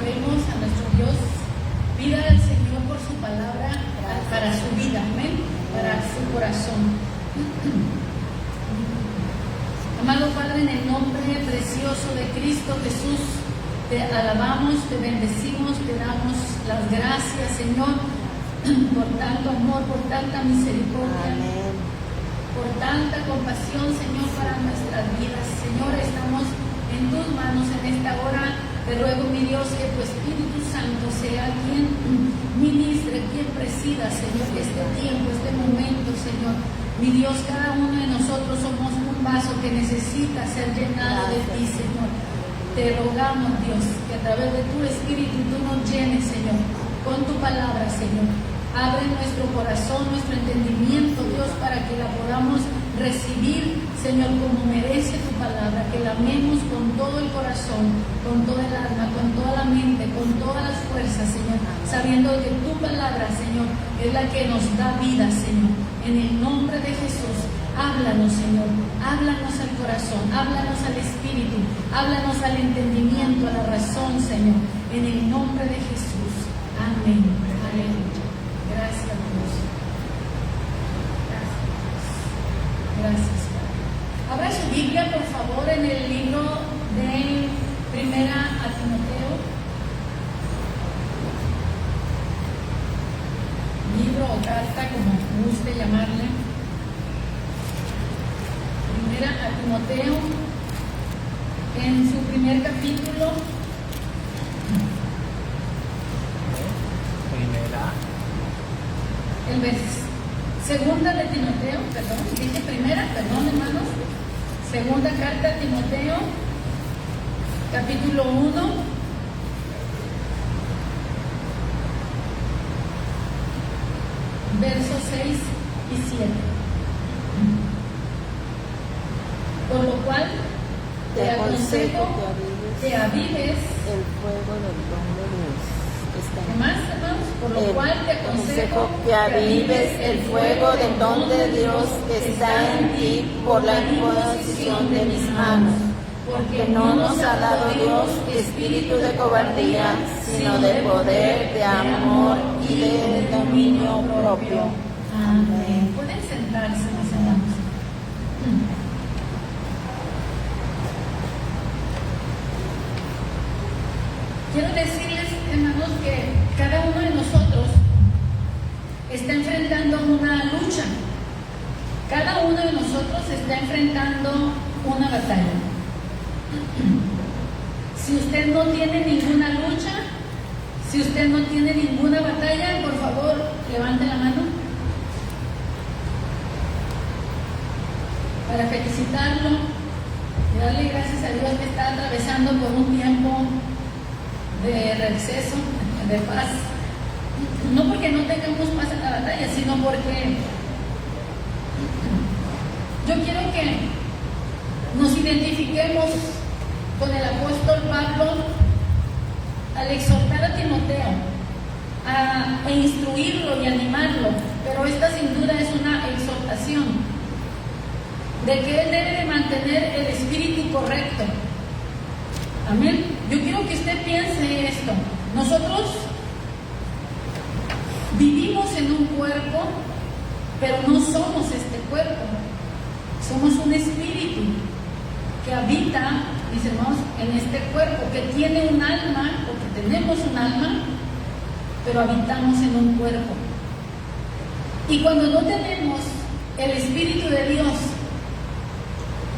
oremos a nuestro Dios. Pida al Señor por su palabra para su vida, amén, para su corazón. Amado Padre, en el nombre precioso de Cristo Jesús, te alabamos, te bendecimos, te damos las gracias, Señor, por tanto amor, por tanta misericordia. Amén. Por tanta compasión, Señor, para nuestras vidas. Señor, estamos en tus manos en esta hora. Te ruego, mi Dios, que tu Espíritu Santo sea quien ministre, quien presida, Señor, este tiempo, este momento, Señor. Mi Dios, cada uno de nosotros somos un vaso que necesita ser llenado de ti, Señor. Te rogamos, Dios, que a través de tu Espíritu tú nos llenes, Señor, con tu palabra, Señor. Abre nuestro corazón, nuestro entendimiento, Dios, para que la podamos recibir, Señor, como merece tu palabra, que la amemos con todo el corazón, con toda el alma, con toda la mente, con todas las fuerzas, Señor, sabiendo que tu palabra, Señor, es la que nos da vida, Señor. En el nombre de Jesús, háblanos, Señor, háblanos al corazón, háblanos al espíritu, háblanos al entendimiento, a la razón, Señor, en el nombre de Jesús. Amén. Aleluya. Gracias, Dios. Gracias, Padre. Abra su Biblia, por favor, en el libro de Primera a Timoteo. Libro o carta, como guste llamarle. Primera a Timoteo, en su primer capítulo. Segunda de Timoteo, perdón, dije primera, perdón, hermanos. Segunda carta a Timoteo, capítulo 1, versos 6 y 7. Por lo cual te aconsejo que avives el fuego del don de Dios. Más, hermanos, por lo cual te aconsejo que avives el fuego del don de Dios que está en ti por la imposición de mis manos, porque no nos ha dado Dios espíritu de cobardía, sino de poder, de amor y de dominio propio. Amén. Pueden sentarse, mis hermanos. Quiero decirles, hermanos, que cada uno de nosotros está enfrentando una lucha. Cada uno de nosotros está enfrentando una batalla. Si usted no tiene ninguna lucha, si usted no tiene ninguna batalla, por favor, levante la mano para felicitarlo y darle gracias a Dios que está atravesando por un tiempo de receso, de paz. No porque no tengamos paz en la batalla, sino porque yo quiero que nos identifiquemos con el apóstol Pablo al exhortar a Timoteo a instruirlo y animarlo, pero esta sin duda es una exhortación de que él debe de mantener el espíritu correcto. Amén. Yo quiero que usted piense esto. Nosotros vivimos en un cuerpo, pero no somos este cuerpo. Somos un espíritu que habita, mis hermanos, en este cuerpo, que tiene un alma, porque tenemos un alma, pero habitamos en un cuerpo. Y cuando no tenemos el Espíritu de Dios,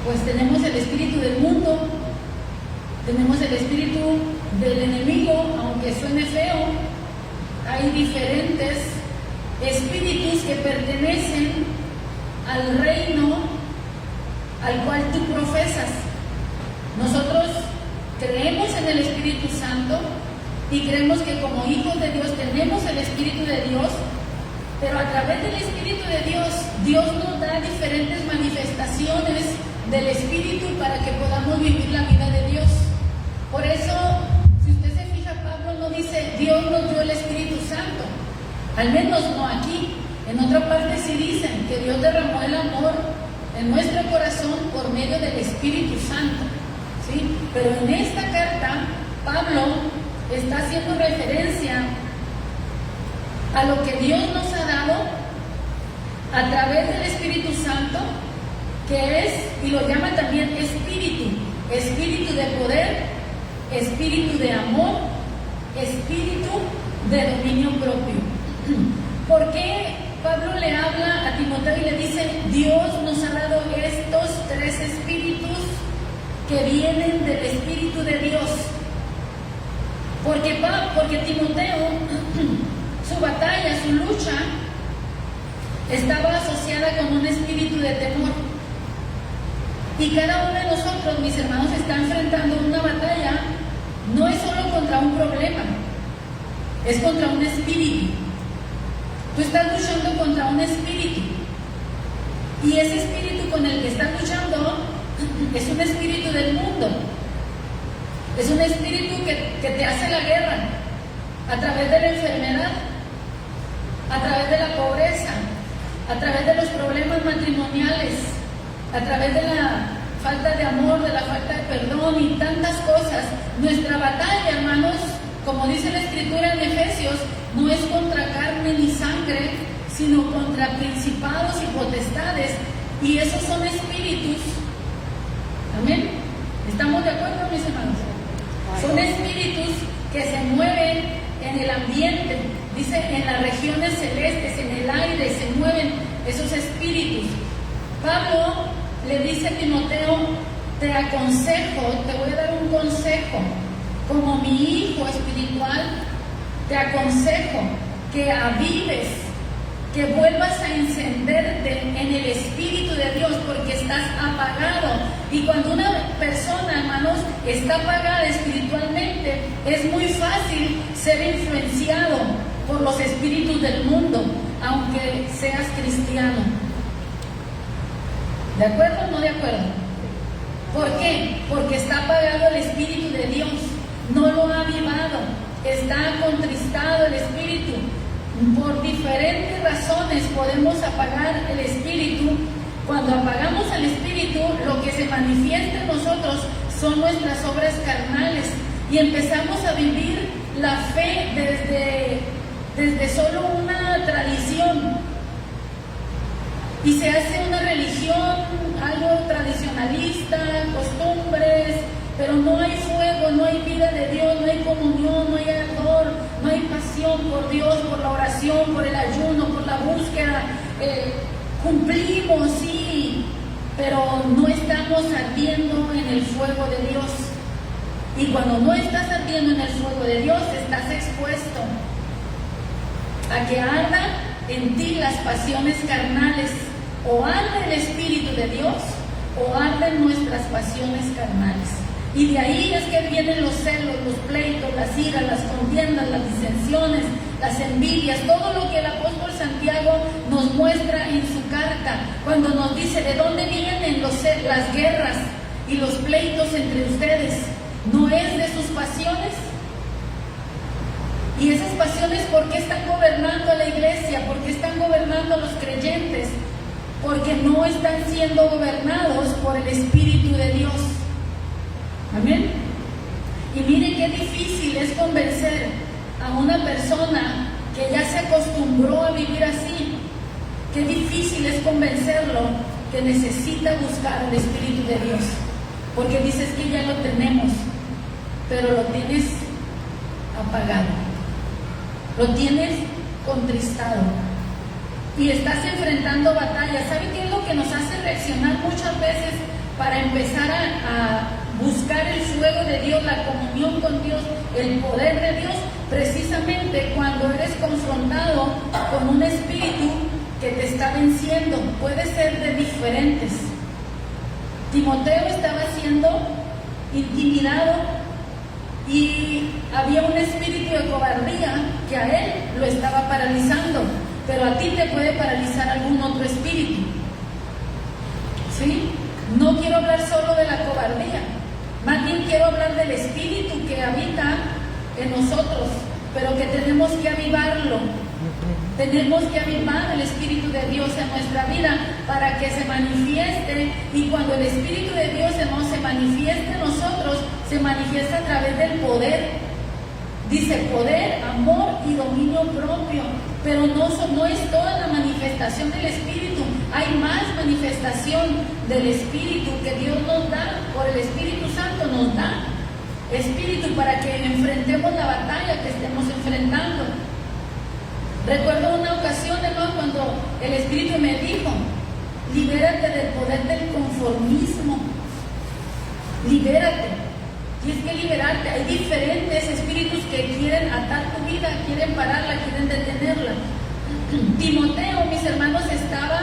pues tenemos el espíritu del mundo, tenemos el espíritu del enemigo, aunque suene feo. Hay diferentes espíritus que pertenecen al reino al cual tú profesas. Nosotros creemos en el Espíritu Santo y creemos que como hijos de Dios tenemos el Espíritu de Dios, pero a través del Espíritu de Dios, Dios nos da diferentes manifestaciones del Espíritu para que podamos vivir la vida de Dios. Por eso, si usted se fija, Pablo no dice Dios nos dio el Espíritu Santo, al menos no aquí. En otra parte sí dicen que Dios derramó el amor en nuestro corazón por medio del Espíritu Santo, ¿sí? Pero en esta carta, Pablo está haciendo referencia a lo que Dios nos ha dado a través del Espíritu Santo, que es, y lo llama también espíritu de poder, espíritu de amor, espíritu de dominio propio. ¿Por qué Pablo le habla a Timoteo y le dice, Dios nos ha dado estos 3 espíritus que vienen del Espíritu de Dios? Porque Timoteo, su batalla, su lucha, estaba asociada con un espíritu de temor. Y cada uno de nosotros, mis hermanos, está enfrentando una batalla. No es solo contra un problema, es contra un espíritu. Tú estás luchando contra un espíritu. Y ese espíritu con el que estás luchando es un espíritu del mundo. Es un espíritu que te hace la guerra a través de la enfermedad, a través de la pobreza, a través de los problemas matrimoniales, a través de la falta de amor, de la falta de perdón y tantas cosas. Nuestra batalla, hermanos, como dice la Escritura en Efesios, no es contra carne ni sangre, sino contra principados y potestades, y esos son espíritus. Amén. ¿Estamos de acuerdo, mis hermanos? Son espíritus que se mueven en el ambiente, dice, en las regiones celestes, en el aire, se mueven esos espíritus. Pablo le dice a Timoteo, te aconsejo, te voy a dar un consejo, como mi hijo espiritual, te aconsejo que avives, que vuelvas a encenderte en el Espíritu de Dios, porque estás apagado. Y cuando una persona, hermanos, está apagada espiritualmente, es muy fácil ser influenciado por los espíritus del mundo, aunque seas cristiano. ¿De acuerdo o no de acuerdo? ¿Por qué? Porque está apagado el Espíritu de Dios, no lo ha avivado, está contristado el Espíritu. Por diferentes razones podemos apagar el Espíritu. Cuando apagamos el Espíritu, lo que se manifiesta en nosotros son nuestras obras carnales y empezamos a vivir la fe desde solo una tradición, y se hace una religión, algo tradicionalista, costumbres, pero no hay fuego, no hay vida de Dios, no hay comunión, no hay ardor, no hay pasión por Dios, por la oración, por el ayuno, por la búsqueda. Cumplimos, sí, pero no estamos ardiendo en el fuego de Dios. Y cuando no estás ardiendo en el fuego de Dios, estás expuesto a que ardan en ti las pasiones carnales. O arde el Espíritu de Dios, o arden nuestras pasiones carnales. Y de ahí es que vienen los celos, los pleitos, las iras, las contiendas, las disensiones, las envidias, todo lo que el apóstol Santiago nos muestra en su carta, cuando nos dice de dónde vienen las guerras y los pleitos entre ustedes. ¿No es de sus pasiones? Y esas pasiones, ¿por qué están gobernando a la iglesia? ¿Por qué están gobernando a los creyentes? Porque no están siendo gobernados por el Espíritu de Dios. Amén. Y miren qué difícil es convencer a una persona que ya se acostumbró a vivir así. Qué difícil es convencerlo que necesita buscar el Espíritu de Dios. Porque dices que ya lo tenemos, pero lo tienes apagado, lo tienes contristado y estás enfrentando batallas. ¿Sabe qué es lo que nos hace reaccionar muchas veces para empezar a buscar el fuego de Dios, la comunión con Dios, el poder de Dios? Precisamente cuando eres confrontado con un espíritu que te está venciendo. Puede ser de diferentes. Timoteo estaba siendo intimidado y había un espíritu de cobardía que a él lo estaba paralizando, pero a ti te puede paralizar algún otro espíritu. ¿Sí? No quiero hablar solo de la cobardía, más bien quiero hablar del espíritu que habita en nosotros, pero que tenemos que avivarlo. Tenemos que avivar el Espíritu de Dios en nuestra vida para que se manifieste, y cuando el Espíritu de Dios se manifieste en nosotros, se manifiesta a través del poder Dice poder, amor y dominio propio. Pero no es toda la manifestación del Espíritu. Hay más manifestación del Espíritu que Dios nos da, por el Espíritu Santo nos da Espíritu para que enfrentemos la batalla que estemos enfrentando. Recuerdo una ocasión, hermano, cuando el Espíritu me dijo: libérate del poder del conformismo, libérate. Tienes que liberarte. Hay diferentes espíritus que quieren atar tu vida, quieren pararla, quieren detenerla. Timoteo, mis hermanos, estaba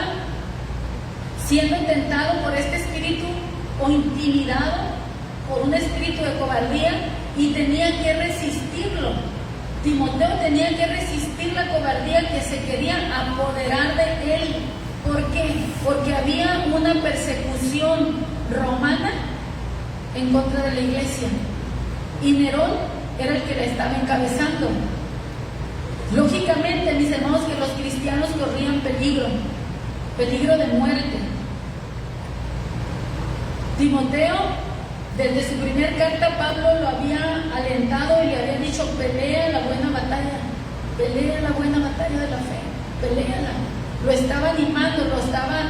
siendo tentado por este espíritu o intimidado por un espíritu de cobardía y tenía que resistirlo. Timoteo tenía que resistir la cobardía que se quería apoderar de él. ¿Por qué? Porque había una persecución romana en contra de la iglesia y Nerón era el que la estaba encabezando. Lógicamente, mis hermanos, que los cristianos corrían peligro de muerte. Timoteo, desde su primer carta, Pablo lo había alentado y le había dicho: pelea la buena batalla de la fe, peléala. Lo estaba animando, lo estaba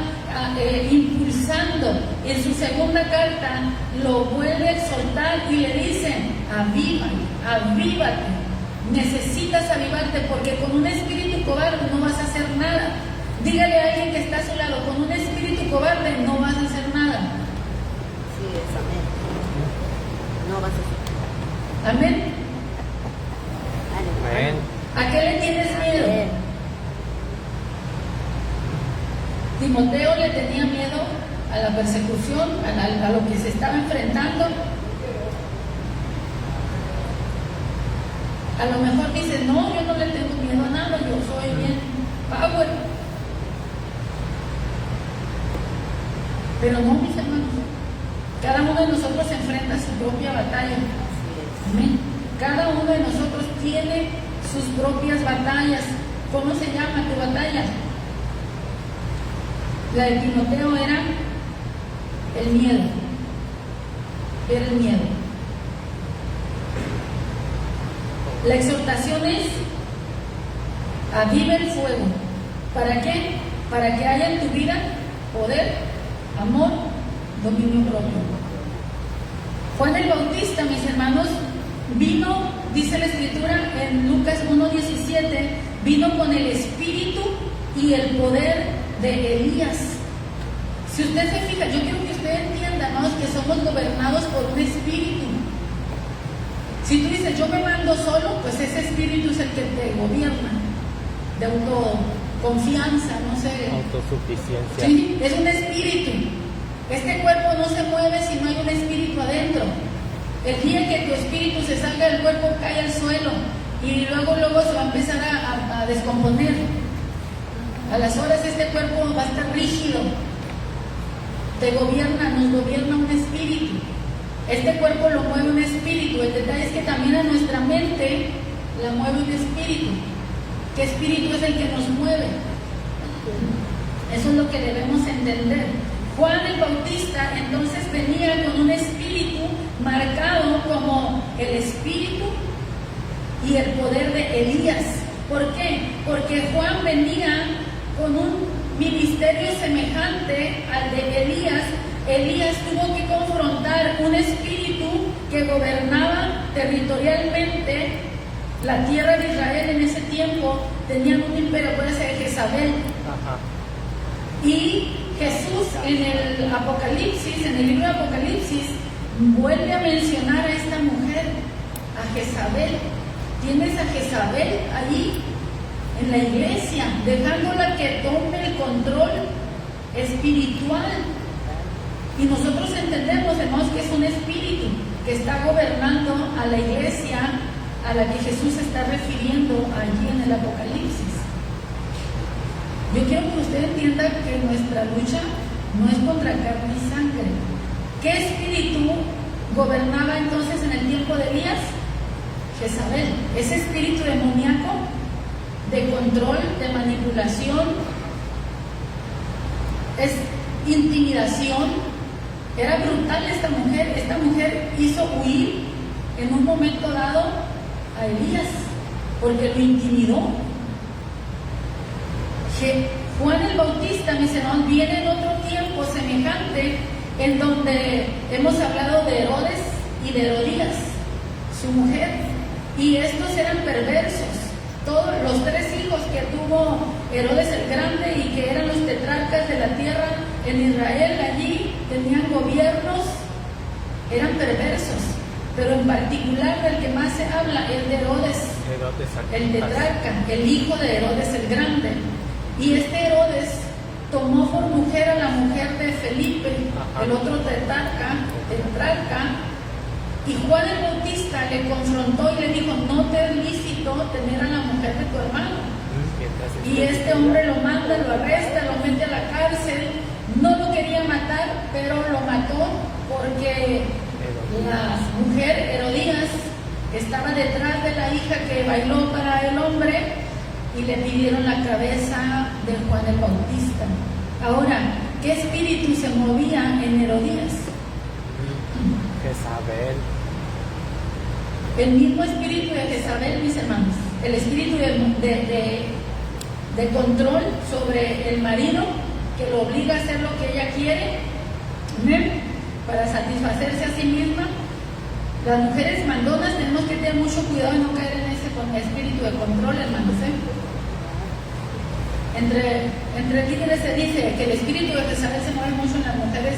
impulsando. En su segunda carta lo vuelve a exhortar y le dice: avívate, necesitas avivarte, porque con un espíritu cobarde no vas a hacer nada. Dígale a alguien que está a su lado: con un espíritu cobarde no vas a hacer nada. Sí, es amén. No vas a hacer. Amén. Amén. ¿A qué le tienes miedo? Amén. Timoteo le tenía miedo a la persecución, a lo que se estaba enfrentando. A lo mejor dice: no, yo no le tengo miedo a nada, yo soy bien power. Pero no, mis hermanos, cada uno de nosotros enfrenta su propia batalla. Amén. Cada uno de nosotros tiene sus propias batallas. ¿Cómo se llama tu batalla? La de Timoteo era el miedo. Era el miedo. La exhortación es: aviva el fuego. ¿Para qué? Para que haya en tu vida poder, amor, dominio propio. Juan el Bautista, mis hermanos, vino, dice la Escritura en Lucas 1:17, vino con el espíritu y el poder de Elías. Si usted se fija, yo quiero que usted entienda, hermanos, que somos gobernados por un espíritu. Si tú dices: yo me mando solo, pues ese espíritu es el que te gobierna, de autoconfianza, no sé. Autosuficiencia. Sí, es un espíritu. Este cuerpo no se mueve si no hay un espíritu adentro. El día que tu espíritu se salga del cuerpo, cae al suelo y luego se va a empezar a descomponer. A las horas este cuerpo va a estar rígido. Te gobierna, nos gobierna un espíritu. Este cuerpo lo mueve un espíritu. El detalle es que también a nuestra mente la mueve un espíritu. ¿Qué espíritu es el que nos mueve? Eso es lo que debemos entender. Juan el Bautista entonces venía con un espíritu marcado como el espíritu y el poder de Elías. ¿Por qué? Porque Juan venía con un ministerio semejante al de Elías. Elías tuvo que confrontar un espíritu que gobernaba territorialmente la tierra de Israel. En ese tiempo tenían un imperio, puede ser Jezabel. Ajá. Y Jesús en el Apocalipsis, en el libro de Apocalipsis, vuelve a mencionar a esta mujer, a Jezabel. Tienes a Jezabel allí en la iglesia, dejándola que tome el control espiritual. Y nosotros entendemos, hermanos, que es un espíritu que está gobernando a la iglesia a la que Jesús se está refiriendo allí en el Apocalipsis. Yo quiero que usted entienda que nuestra lucha no es contra carne y sangre. ¿Qué espíritu gobernaba entonces en el tiempo de Elías? Jezabel. Ese espíritu demoníaco de control, de manipulación, es intimidación. Era brutal esta mujer. Esta mujer hizo huir en un momento dado a Elías, porque lo intimidó. Juan el Bautista, mis hermanos, viene en otro tiempo semejante, en donde hemos hablado de Herodes y de Herodías, su mujer, y estos eran perversos. Todos los 3 hijos que tuvo Herodes el Grande y que eran los tetrarcas de la tierra en Israel, allí tenían gobiernos, eran perversos, pero en particular del que más se habla es de Herodes, el tetrarca, el hijo de Herodes el Grande. Y este Herodes tomó por mujer a la mujer de Felipe, el otro tetrarca, y Juan el Bautista le confrontó y le dijo: no te es lícito tener a la mujer de tu hermano. Y este hombre lo manda, lo arresta, lo mete a la cárcel. No lo quería matar, pero lo mató porque la mujer Herodías estaba detrás de la hija que bailó para el hombre y le pidieron la cabeza de Juan el Bautista. Ahora, ¿qué espíritu se movía en Herodías? Jezabel. El mismo espíritu de Jezabel, mis hermanos. El espíritu de control sobre el marido, que lo obliga a hacer lo que ella quiere, ¿sí?, para satisfacerse a sí misma. Las mujeres mandonas tenemos que tener mucho cuidado de no caer en ese espíritu de control, hermanos. Entre líderes se dice que el espíritu de Jezabel se mueve mucho en las mujeres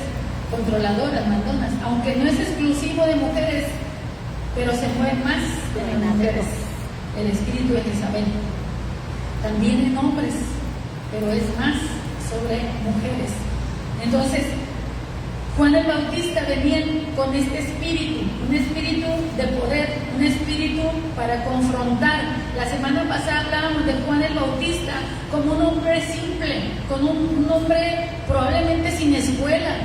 controladoras, mandonas, aunque no es exclusivo de mujeres, pero se mueve más en las mujeres, el espíritu de Jezabel. También en hombres, pero es más sobre mujeres. Entonces, Juan el Bautista venía con este espíritu, un espíritu de poder, un espíritu para confrontar. La semana pasada hablábamos de Juan el Bautista como un hombre simple, como un hombre probablemente sin escuela,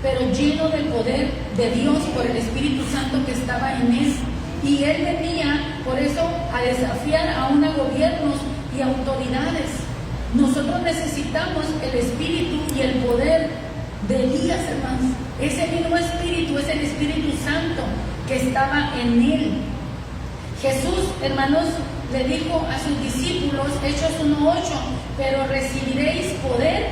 pero lleno del poder de Dios por el Espíritu Santo que estaba en él. Y él venía, por eso, a desafiar aún a gobiernos y autoridades. Nosotros necesitamos el espíritu y el poder de Elías, hermanos. Ese mismo espíritu es el Espíritu Santo que estaba en él. Jesús, hermanos, le dijo a sus discípulos, Hechos 1:8, pero recibiréis poder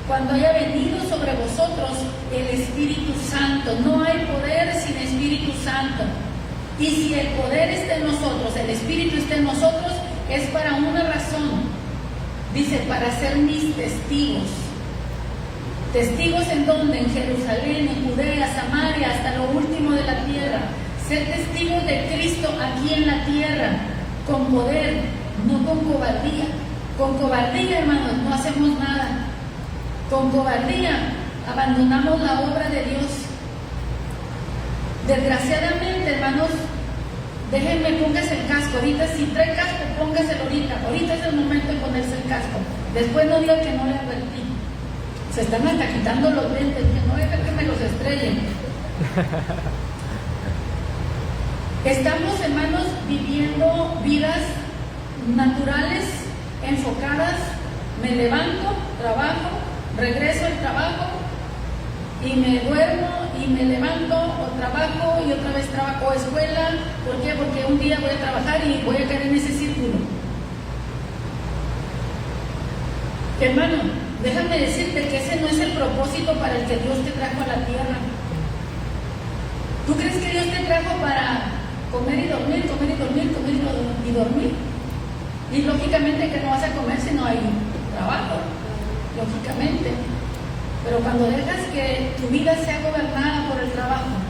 cuando haya venido sobre vosotros el Espíritu Santo. No hay poder sin Espíritu Santo. Y si el poder está en nosotros, el Espíritu está en nosotros, es para una razón. Dice, para ser mis testigos. ¿Testigos en dónde? En Jerusalén, en Judea, Samaria, hasta lo último de la tierra. Ser testigos de Cristo aquí en la tierra, con poder, no con cobardía. Con cobardía, hermanos, no hacemos nada. Con cobardía abandonamos la obra de Dios. Desgraciadamente, hermanos, déjenme, póngase el casco. Ahorita, si trae casco, póngaselo ahorita. Ahorita es el momento de ponerse el casco. Después no diga que no le advertí. Se están hasta quitando los lentes, que no dejen que me los estrellen. Estamos, hermanos, viviendo vidas naturales, enfocadas. Me levanto, trabajo, regreso al trabajo y me duermo y me levanto o trabajo y otra vez trabajo o escuela. ¿Por qué? Porque un día voy a trabajar y voy a caer en ese círculo. Hermano, déjame decirte que ese no es el propósito para el que Dios te trajo a la tierra. ¿Tú crees que Dios te trajo para comer y dormir, comer y dormir, comer y dormir? Y lógicamente que no vas a comer si no hay trabajo, lógicamente. Pero cuando dejas que tu vida sea gobernada por el trabajo,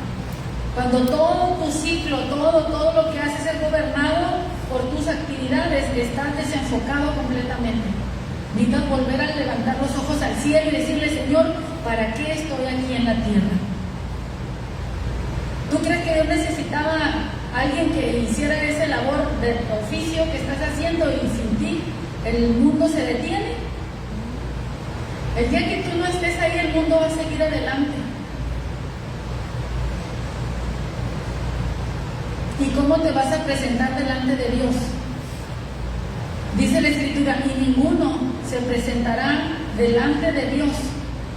cuando todo tu ciclo, todo lo que haces es gobernado por tus actividades, estás desenfocado completamente. Necesitas volver a levantar los ojos al cielo y decirle, Señor, ¿para qué estoy aquí en la tierra? ¿Tú crees que Dios necesitaba a alguien que hiciera esa labor de oficio que estás haciendo y sin ti el mundo se detiene? El día que tú no estés ahí, el mundo va a seguir adelante. ¿Y cómo te vas a presentar delante de Dios? Dice la Escritura, y ninguno se presentará delante de Dios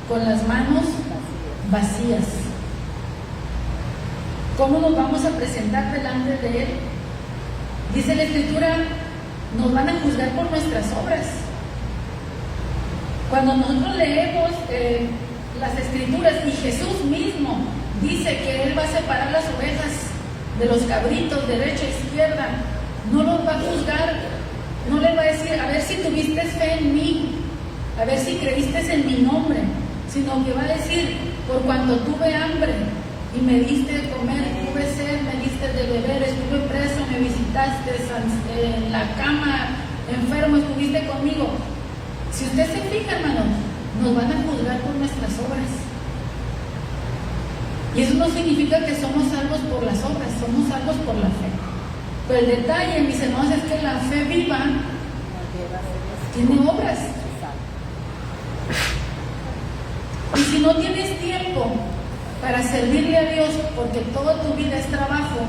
con las manos vacías. ¿Cómo nos vamos a presentar delante de Él? Dice la Escritura, nos van a juzgar por nuestras obras. Cuando nosotros leemos las Escrituras y Jesús mismo dice que Él va a separar las ovejas de los cabritos, derecha e izquierda, no los va a juzgar, no les va a decir, a ver si tuviste fe en mí, a ver si creíste en mi nombre, sino que va a decir, por cuanto tuve hambre y me diste de comer, tuve sed, me diste de beber, estuve preso, me visitaste, en la cama, enfermo, estuviste conmigo. Si usted se fija, hermanos, nos van a juzgar por nuestras obras. Y eso no significa que somos salvos por las obras, somos salvos por la fe. Pero el detalle, mis hermanos, es que la fe viva tiene obras. Y si no tienes tiempo para servirle a Dios, porque toda tu vida es trabajo,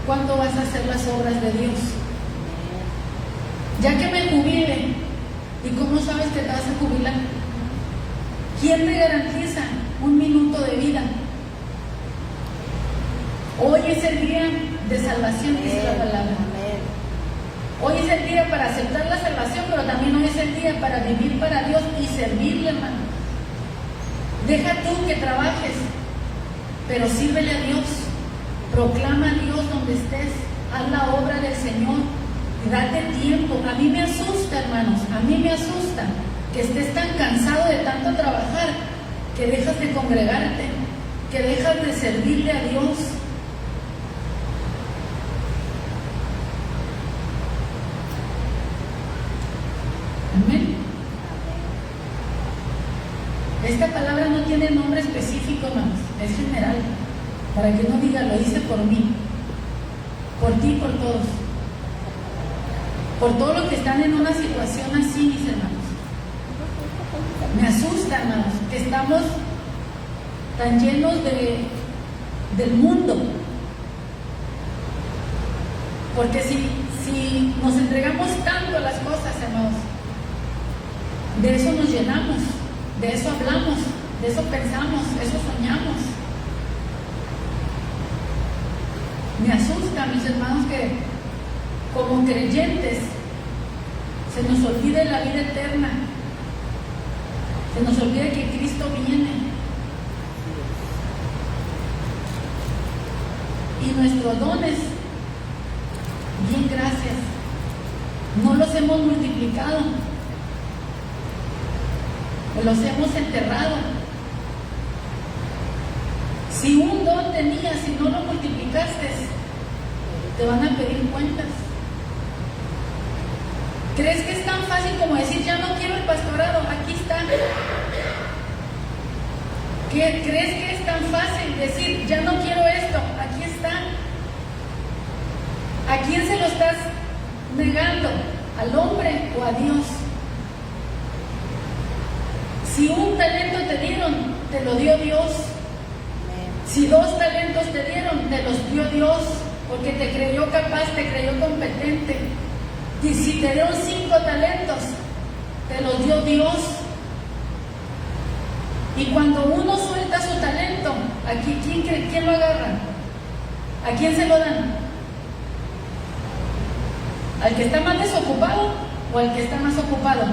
¿cuándo vas a hacer las obras de Dios? Ya que me jubile, ¿y cómo sabes que te vas a jubilar? ¿Quién te garantiza un minuto de vida? Hoy es el día de salvación, dice la palabra. Hoy es el día para aceptar la salvación, pero también hoy es el día para vivir para Dios y servirle, hermano. Deja tú que trabajes, pero sírvele a Dios. Proclama a Dios donde estés. Haz la obra del Señor y date tiempo. A mí me asusta, hermanos, a mí me asusta que estés tan cansado de tanto trabajar que dejas de congregarte, que dejas de servirle a Dios. Amén. Esta palabra no tiene nombre específico, hermanos, es general, para que no diga, lo hice por mí, por ti y por todos, por todos los que están en una situación así, mis hermanos. Me asusta, hermanos, que estamos tan llenos del mundo, porque si nos entregamos tanto a las cosas, hermanos, de eso nos llenamos, de eso hablamos, de eso pensamos, eso soñamos. Me asusta, mis hermanos, que como creyentes se nos olvide la vida eterna, se nos olvide que Cristo viene y nuestros dones, bien, gracias, no los hemos multiplicado, los hemos enterrado. Si un don tenías y no lo multiplicaste, te van a pedir cuentas. ¿Crees que es tan fácil como decir, ya no quiero el pastorado, aquí está? ¿Crees que es tan fácil decir, ya no quiero esto, aquí está? ¿A quién se lo estás negando? ¿Al hombre o a Dios? Si un talento te dieron, te lo dio Dios. Si 2 talentos te dieron, te los dio Dios, porque te creyó capaz, te creyó competente. Y si te dieron 5 talentos, te los dio Dios. Y cuando uno suelta su talento, aquí, ¿quién lo agarra? ¿A quién se lo dan? ¿Al que está más desocupado o al que está más ocupado?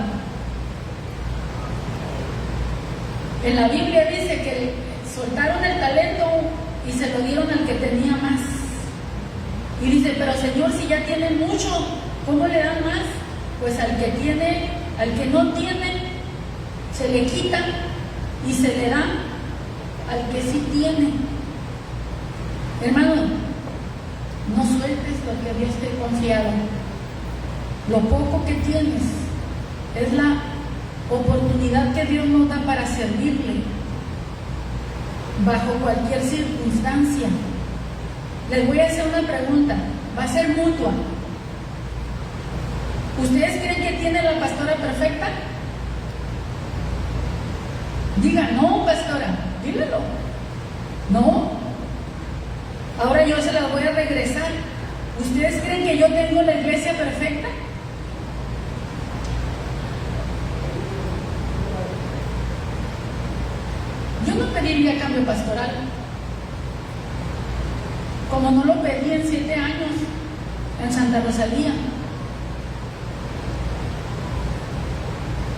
En la Biblia dice que soltaron el talento y se lo dieron al que tenía más. Y dice, pero Señor, si ya tiene mucho, ¿cómo le dan más? Pues al que tiene, al que no tiene, se le quita y se le da al que sí tiene. Hermano, no sueltes lo que Dios te ha confiado. Lo poco que tienes es la oportunidad que Dios nos da para servirle bajo cualquier circunstancia. Les voy a hacer una pregunta, va a ser mutua. ¿Ustedes creen que tiene la pastora perfecta? Diga, no, pastora, dímelo. No. Ahora yo se las voy a regresar. ¿Ustedes creen que yo tengo la iglesia perfecta? Yo no pediría cambio pastoral, como no lo pedí en 7 años en Santa Rosalía.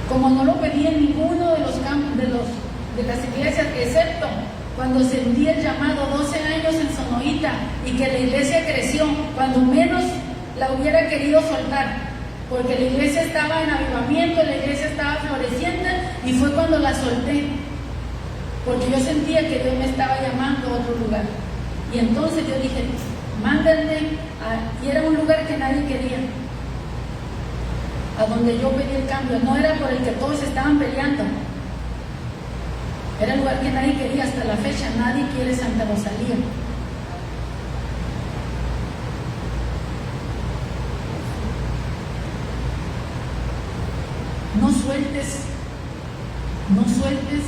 Como no lo pedí en ninguno de los campos de las iglesias, excepto cuando sentí el llamado 12 años en Sonoita y que la iglesia creció, cuando menos la hubiera querido soltar, porque la iglesia estaba en avivamiento, la iglesia estaba floreciendo, y fue cuando la solté, porque yo sentía que Dios me estaba llamando a otro lugar. Y entonces yo dije, mándenme y era un lugar que nadie quería, a donde yo pedí el cambio. No era por el que todos estaban peleando, era el lugar que nadie quería. Hasta la fecha nadie quiere Santa Rosalía. No sueltes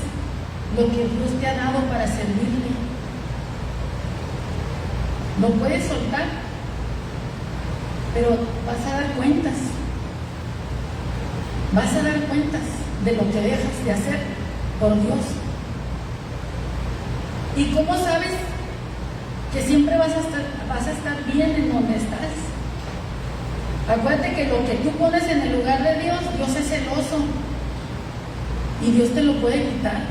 lo que Dios te ha dado para servirle. Lo puedes soltar, pero vas a dar cuentas. Vas a dar cuentas de lo que dejas de hacer por Dios. ¿Y cómo sabes que siempre vas a estar bien en donde estás? Acuérdate que lo que tú pones en el lugar de Dios, Dios es celoso y Dios te lo puede quitar.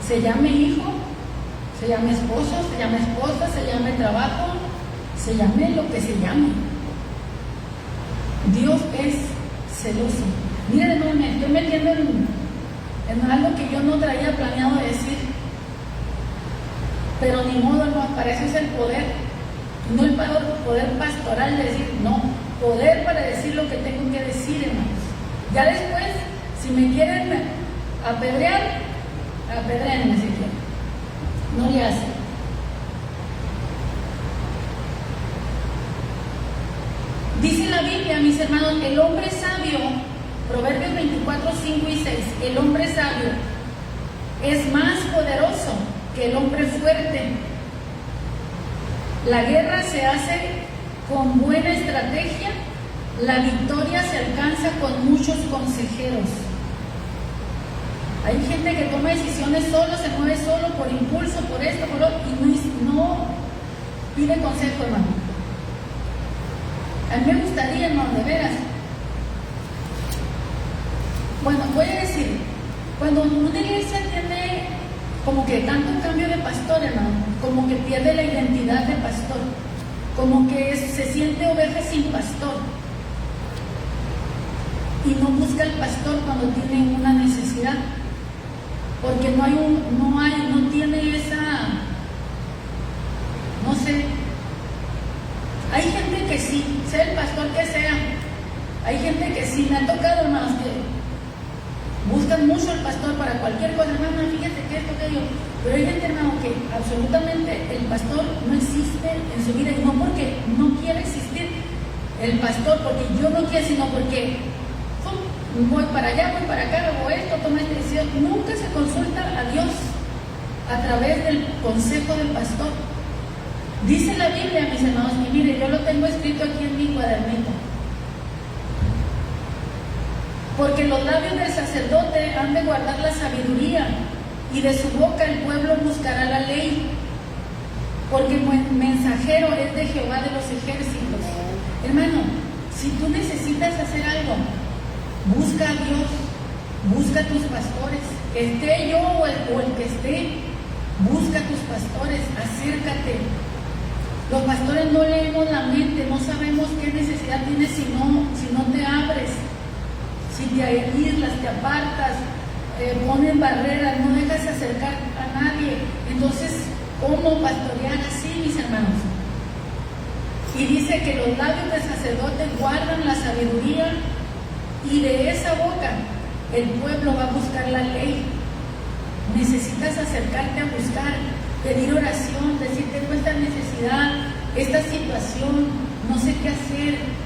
Se llame hijo, se llame esposo, se llame esposa, se llame trabajo, se llame lo que se llame. Dios es celoso. Miren, hermano, me estoy metiendo en algo que yo no traía planeado decir, pero ni modo, no, para eso es el poder, no el poder pastoral de decir, no, poder para decir lo que tengo que decir, hermanos. Ya después, si me quieren apedrear, apedréenme si quieren, no le hacen. Dice la Biblia, mis hermanos, el hombre sabio, Proverbios 24, 5 y 6, el hombre sabio es más poderoso que el hombre fuerte. La guerra se hace con buena estrategia, la victoria se alcanza con muchos consejeros. Hay gente que toma decisiones solo, se mueve solo, por impulso, por esto, por otro, y no pide consejo, hermano. A mí me gustaría, hermano, de veras. Bueno, voy a decir, cuando una iglesia tiene como que tanto cambio de pastor, hermano, como que pierde la identidad de pastor, como que se siente oveja sin pastor y no busca al pastor cuando tiene una necesidad, porque no tiene esa, no sé. Hay gente que sí, sea el pastor que sea, hay gente que sí, me ha tocado, hermanos, que buscan mucho al pastor para cualquier cosa, hermano, fíjate que esto, que yo. Pero hay gente, hermano, que absolutamente el pastor no existe en su vida, y no porque no quiere existir el pastor, porque yo no quiero, sino porque voy para allá, voy para acá, hago esto, tomo esta decisión. Nunca se consulta a Dios a través del consejo del pastor. Dice la Biblia, mis hermanos, y mire, yo lo tengo escrito aquí en mi cuadernito. Porque los labios del sacerdote han de guardar la sabiduría, y de su boca el pueblo buscará la ley, porque mensajero es de Jehová de los ejércitos. Hermano, si tú necesitas hacer algo, busca a Dios, busca a tus pastores, esté yo o el que esté, busca a tus pastores, acércate. Los pastores no leemos la mente, no sabemos qué necesidad tienes si no te abres. Si te aíslas, te apartas, ponen barreras, no dejas acercar a nadie. Entonces, ¿cómo pastorear así, mis hermanos? Y dice que los labios del sacerdote guardan la sabiduría, y de esa boca el pueblo va a buscar la ley. Necesitas acercarte a buscar, pedir oración, decir: tengo esta necesidad, esta situación, no sé qué hacer.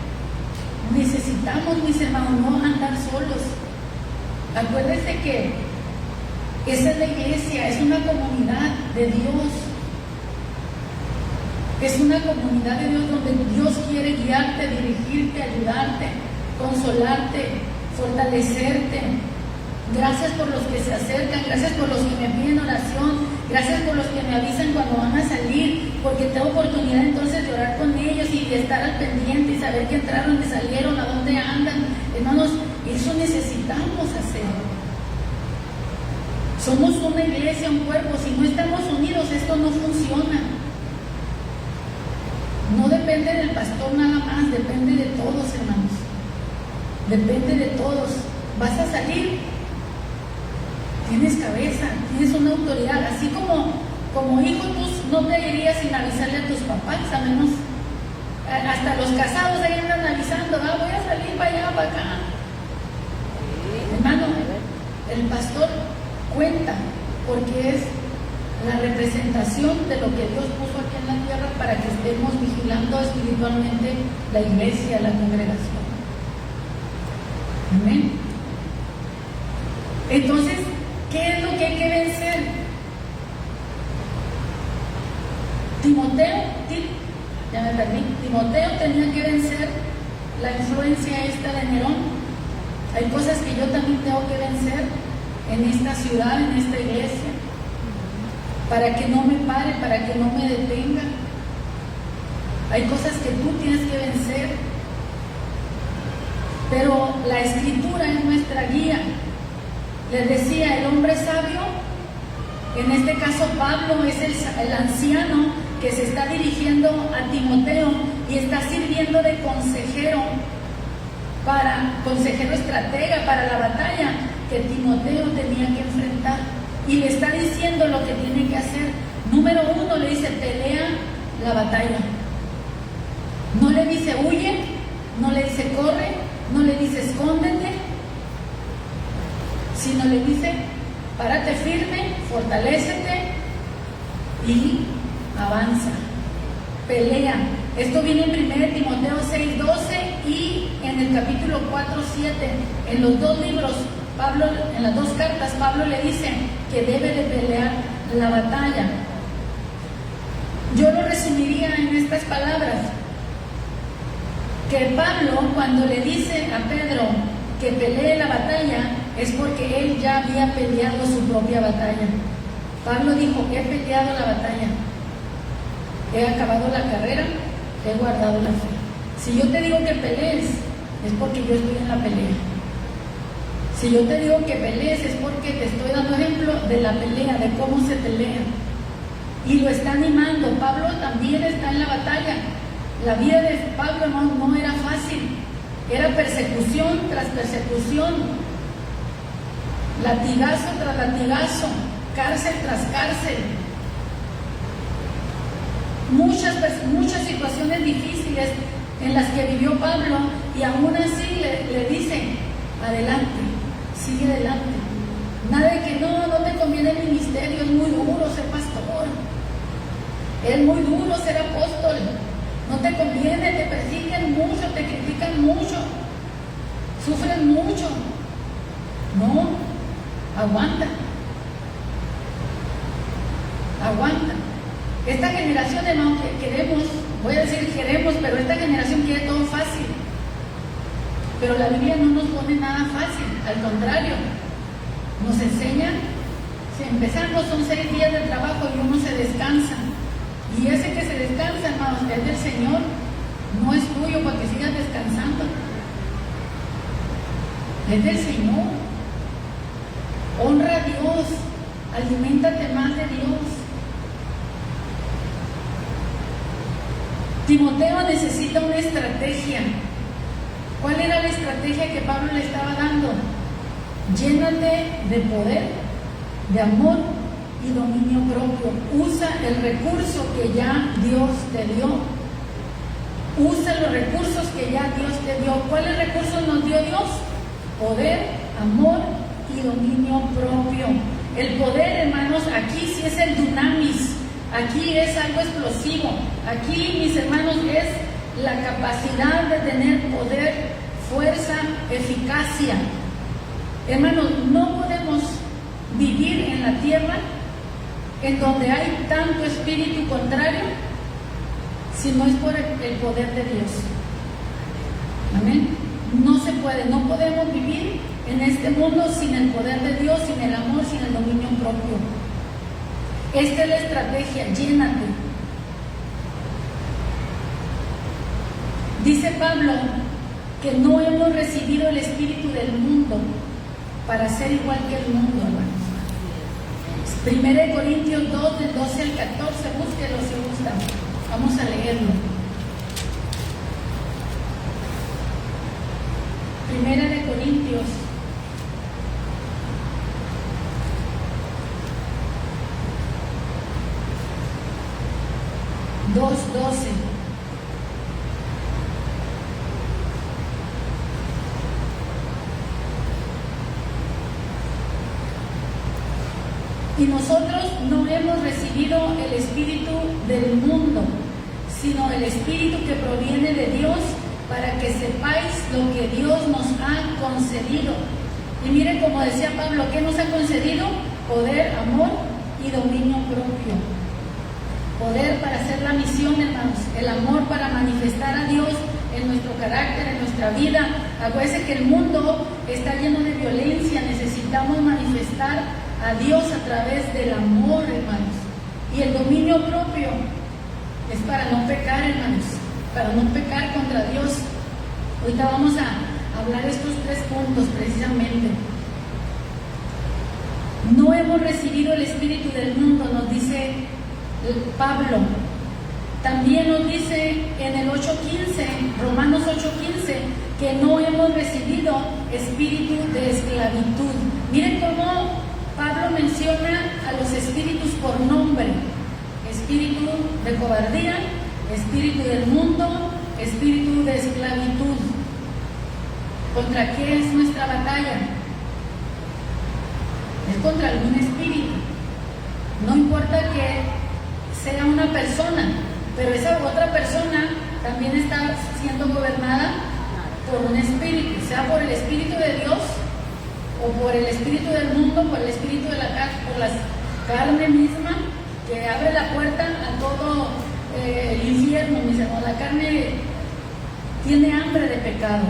Necesitamos, mis hermanos, no andar solos. Acuérdense que esa es la iglesia, es una comunidad de Dios. Es una comunidad de Dios donde Dios quiere guiarte, dirigirte, ayudarte, consolarte, fortalecerte. Gracias por los que se acercan, gracias por los que me piden oración, gracias por los que me avisan cuando van a salir, porque tengo oportunidad entonces de orar con ellos y de estar al pendiente y saber que entraron, que salieron, a dónde andan. Hermanos, eso necesitamos hacer. Somos una iglesia, un cuerpo. Si no estamos unidos, esto no funciona. No depende del pastor nada más, depende de todos, hermanos. Depende de todos. Vas a salir, tienes cabeza, tienes una autoridad. Así como hijo, tú no te irías sin avisarle a tus papás, a menos hasta los casados ahí andan avisando, voy a salir para allá, para acá. Hermano, el pastor cuenta porque es la representación de lo que Dios puso aquí en la tierra para que estemos vigilando espiritualmente la iglesia, la congregación. Amén. Entonces, ¿qué es lo que hay que vencer? Timoteo tenía que vencer la influencia esta de Nerón. Hay cosas que yo también tengo que vencer en esta ciudad, en esta iglesia, para que no me pare, para que no me detenga. Hay cosas que tú tienes que vencer, pero la escritura es nuestra guía. Les decía, el hombre sabio, en este caso Pablo es el anciano que se está dirigiendo a Timoteo y está sirviendo de consejero estratega para la batalla que Timoteo tenía que enfrentar, y le está diciendo lo que tiene que hacer. Número 1, le dice: pelea la batalla. No le dice huye, no le dice corre, no le dice escóndete, sino le dice: párate firme, fortalécete y avanza, pelea. Esto viene en 1 Timoteo 6:12 y en el capítulo 4:7. En los dos libros, Pablo, en las dos cartas, Pablo le dice que debe de pelear la batalla. Yo lo resumiría en estas palabras: que Pablo, cuando le dice a Pedro que pelee la batalla, es porque él ya había peleado su propia batalla. Pablo dijo: he peleado la batalla, he acabado la carrera, he guardado la fe. Si yo te digo que pelees, es porque yo estoy en la pelea. Si yo te digo que pelees, es porque te estoy dando ejemplo de la pelea, de cómo se pelea. Y lo está animando. Pablo también está en la batalla. La vida de Pablo no era fácil. Era persecución tras persecución, latigazo tras latigazo, cárcel tras cárcel. Muchas situaciones difíciles en las que vivió Pablo, y aún así le dicen: adelante, sigue adelante. Nada de que no te conviene el ministerio, es muy duro ser pastor, es muy duro ser apóstol, no te conviene, te persiguen mucho, te critican mucho, sufren mucho. No, aguanta. Esta generación, hermano, que queremos, voy a decir queremos, pero esta generación quiere todo fácil. Pero la Biblia no nos pone nada fácil, al contrario, nos enseña. Si empezamos, son 6 días de trabajo y uno se descansa. Y ese que se descansa, hermanos, es del Señor, no es tuyo para que sigas descansando. Es del Señor. Honra a Dios, aliméntate más de Dios. Timoteo necesita una estrategia. ¿Cuál era la estrategia que Pablo le estaba dando? Llénate de poder, de amor y dominio propio. Usa el recurso que ya Dios te dio. Usa los recursos que ya Dios te dio. ¿Cuáles recursos nos dio Dios? Poder, amor y dominio propio. El poder, hermanos, aquí sí es el dunamis. Aquí es algo explosivo. Aquí, mis hermanos, es la capacidad de tener poder, fuerza, eficacia. Hermanos, no podemos vivir en la tierra en donde hay tanto espíritu contrario si no es por el poder de Dios. Amén. No se puede, no podemos vivir en este mundo sin el poder de Dios, sin el amor, sin el dominio propio. Esta es la estrategia, llénate. Dice Pablo que no hemos recibido el espíritu del mundo para ser igual que el mundo, hermanos. 1 Corintios 2, del 12 al 14, búsquelo si gustan. Vamos a leerlo. 1 Corintios 2:12. Y nosotros no hemos recibido el espíritu del mundo, sino el espíritu que proviene de Dios, para que sepáis lo que Dios nos ha concedido. Y mire, como decía Pablo, ¿qué nos ha concedido? Poder, amor y dominio propio. Poder para hacer la misión, hermanos. El amor para manifestar a Dios en nuestro carácter, en nuestra vida. Acuérdense que el mundo está lleno de violencia. Necesitamos manifestar a Dios a través del amor, hermanos. Y el dominio propio es para no pecar, hermanos, para no pecar contra Dios. Ahorita vamos a hablar estos 3 puntos precisamente. No hemos recibido el espíritu del mundo, nos dice Pablo. También nos dice en el 8:15, Romanos 8:15, que no hemos recibido espíritu de esclavitud. Miren cómo Pablo menciona a los espíritus por nombre: espíritu de cobardía, espíritu del mundo, espíritu de esclavitud. ¿Contra qué es nuestra batalla? Es contra algún espíritu. No importa que sea una persona, pero esa otra persona también está siendo gobernada por un espíritu, sea por el espíritu de Dios o por el espíritu del mundo, por el espíritu de por la carne misma, que abre la puerta a todo el infierno, mis hermanos. La carne tiene hambre de pecado.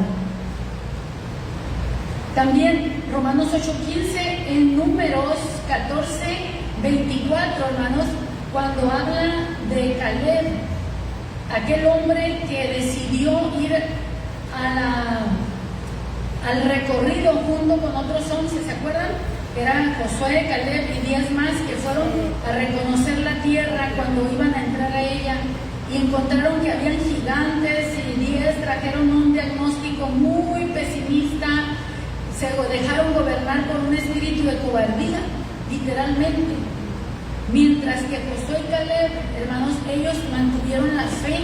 También Romanos 8:15, en Números 14:24, hermanos, cuando habla de Caleb, aquel hombre que decidió ir al recorrido junto con otros 11, ¿se acuerdan? Eran Josué, Caleb y 10 más que fueron a reconocer la tierra cuando iban a entrar a ella, y encontraron que habían gigantes, y 10 trajeron un diagnóstico muy pesimista. Se dejaron gobernar por un espíritu de cobardía, literalmente. Mientras que Josué y Caleb, hermanos, ellos mantuvieron la fe,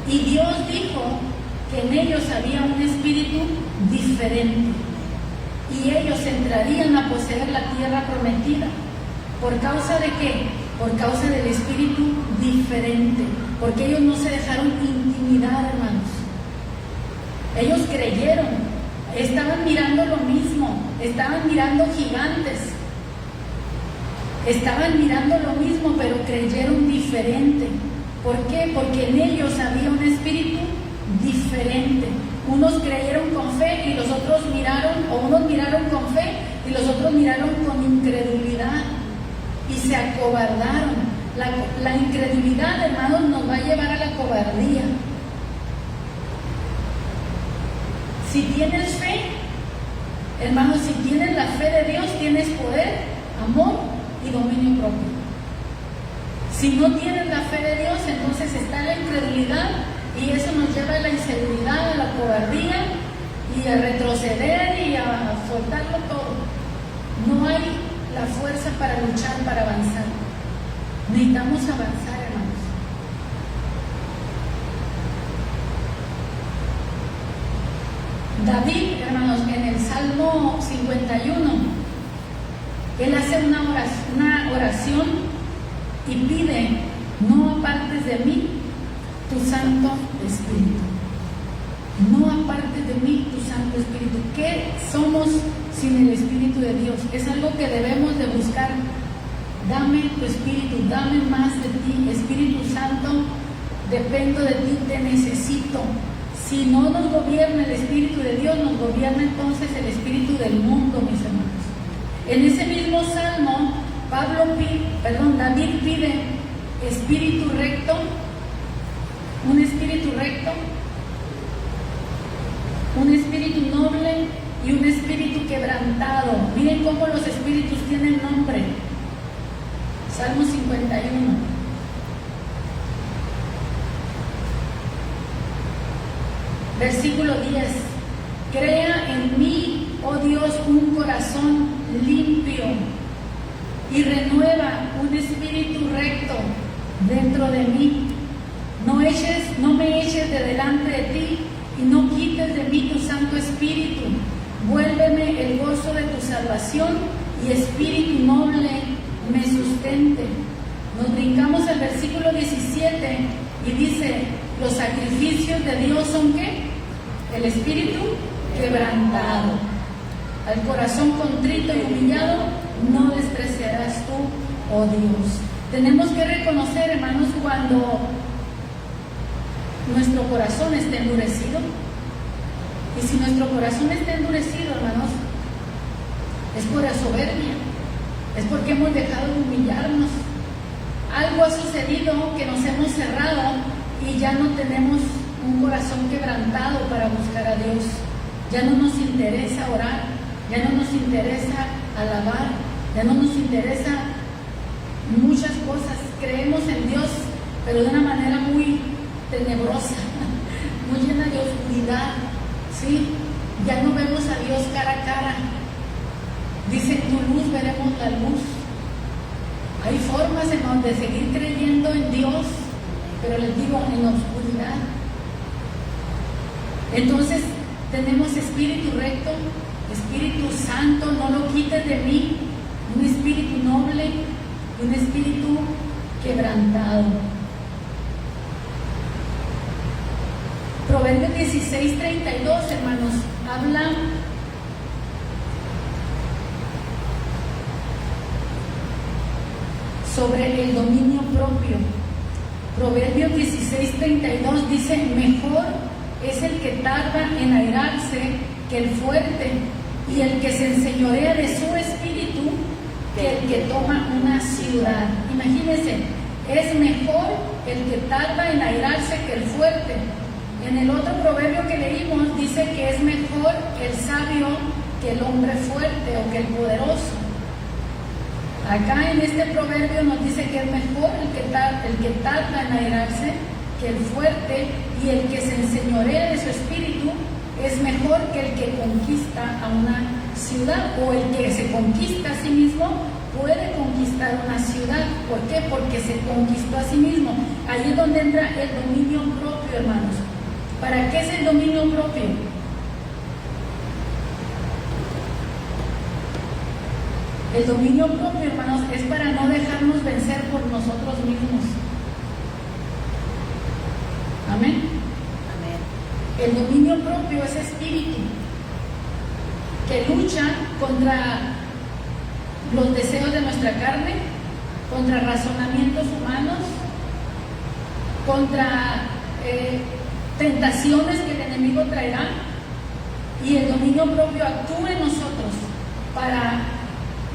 y Dios dijo que en ellos había un espíritu diferente, y ellos entrarían a poseer la tierra prometida. ¿Por causa de qué? Por causa del espíritu diferente, porque ellos no se dejaron intimidar, hermanos. Ellos creyeron, estaban mirando lo mismo, estaban mirando gigantes, estaban mirando lo mismo, pero creyeron diferente. ¿Por qué? Porque en ellos había un espíritu diferente. Unos creyeron con fe y los otros miraron, o unos miraron con fe y los otros miraron con incredulidad, y se acobardaron. La incredulidad, hermanos, nos va a llevar a la cobardía. Si tienes fe, hermanos, si tienes la fe de Dios, tienes poder, amor y dominio propio. Si no tienes la fe de Dios, entonces está la incredulidad, y eso nos lleva a la inseguridad, a la cobardía, y a retroceder y a soltarlo todo. No hay la fuerza para luchar, para avanzar. Necesitamos avanzar, hermanos. David, hermanos, en el Salmo 51, él hace una oración y pide: no apartes de mí tu Santo Espíritu. No apartes de mí tu Santo Espíritu. ¿Qué somos sin el Espíritu de Dios? Es algo que debemos de buscar. Dame tu Espíritu, dame más de ti, Espíritu Santo. Dependo de ti, te necesito. Si no nos gobierna el Espíritu de Dios, nos gobierna entonces el espíritu del mundo, mis hermanos. En ese mismo salmo, David pide espíritu recto, un espíritu recto, un espíritu noble y un espíritu quebrantado. Miren cómo los espíritus tienen nombre. Salmo 51. Versículo 10. Crea en mí, oh Dios, un corazón limpio y renueva un espíritu recto dentro de mí. No me eches de delante de ti y no quites de mí tu Santo Espíritu. Vuélveme el gozo de tu salvación y espíritu noble me sustente. Nos brincamos al versículo 17 y dice: los sacrificios de Dios son ¿qué? El espíritu quebrantado. Al corazón contrito y humillado no despreciarás tú, oh Dios. Tenemos que reconocer, hermanos, cuando nuestro corazón está endurecido. Y si nuestro corazón está endurecido, hermanos, es por la soberbia, es porque hemos dejado de humillarnos. Algo ha sucedido que nos hemos cerrado y ya no tenemos un corazón quebrantado para buscar a Dios. Ya no nos interesa orar, ya no nos interesa alabar, ya no nos interesa muchas cosas. Creemos en Dios, pero de una manera muy tenebrosa, muy llena de oscuridad, ¿sí? Ya no vemos a Dios cara a cara. Dice: en tu luz veremos la luz. Hay formas en donde seguir creyendo en Dios, pero les digo, en la oscuridad. Entonces tenemos espíritu recto, Espíritu Santo, no lo quites de mí, un espíritu noble, un espíritu quebrantado. Proverbios 16:32, hermanos, habla sobre el dominio propio. Proverbios 16:32 dice: mejor es el que tarda en airarse que el fuerte, y el que se enseñorea de su espíritu que el que toma una ciudad. Imagínense, es mejor el que tarda en airarse que el fuerte. En el otro proverbio que leímos dice que es mejor el sabio que el hombre fuerte o que el poderoso. Acá en este proverbio nos dice que es mejor el que tarda en airarse que el fuerte, y el que se enseñorea de su espíritu es mejor que el que conquista a una ciudad, o el que se conquista a sí mismo puede conquistar una ciudad. ¿Por qué? Porque se conquistó a sí mismo. Ahí es donde entra el dominio propio, hermanos. ¿Para qué es el dominio propio? El dominio propio, hermanos, es para no dejarnos vencer por nosotros mismos. Amén. Amén. El dominio propio es espíritu que lucha contra los deseos de nuestra carne, contra razonamientos humanos, contra tentaciones que el enemigo traerá, y el dominio propio actúa en nosotros para